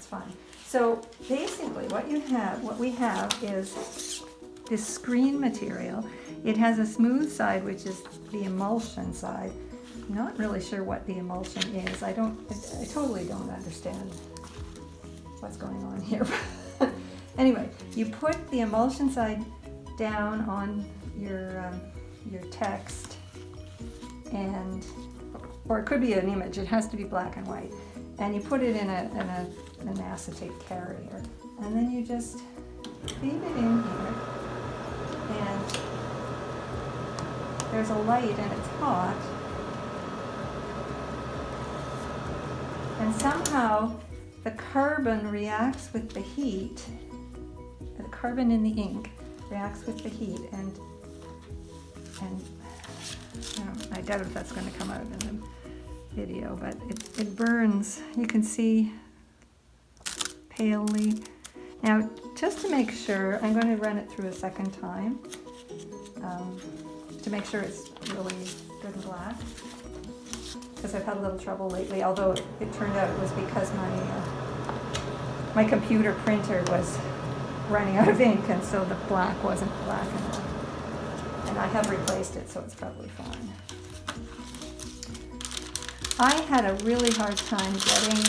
that's fine. So basically what we have is this screen material. It has a smooth side, which is the emulsion side. I'm not really sure what the emulsion is. I totally don't understand what's going on here. Anyway, you put the emulsion side down on your text, or it could be an image. It has to be black and white, and you put it in an acetate carrier, and then you just feed it in here, and there's a light and it's hot, and somehow the carbon reacts with the heat. The carbon in the ink reacts with the heat, and I doubt if that's going to come out in the video, but it burns. You can see palely. Now, just to make sure, I'm going to run it through a second time to make sure it's really good and black, because I've had a little trouble lately, although it turned out it was because my computer printer was running out of ink, and so the black wasn't black enough. And I have replaced it, so it's probably fine. I had a really hard time getting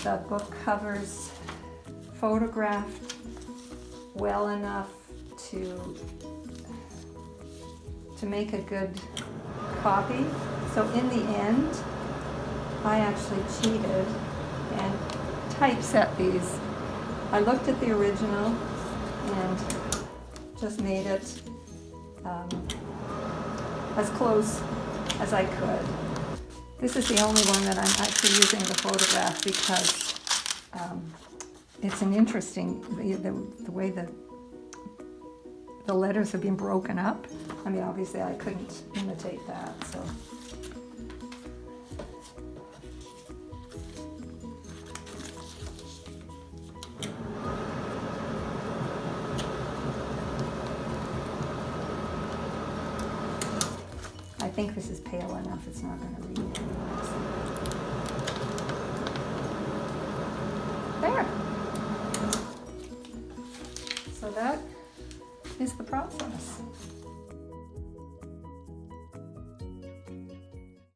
the book covers photographed well enough to make a good copy. So in the end, I actually cheated and typeset these. I looked at the original and just made it as close as I could. This is the only one that I'm actually using the photograph because it's an interesting, the way the letters have been broken up. I mean, obviously I couldn't imitate that, so. I think this is pale enough, it's not going to read. There! So that is the process.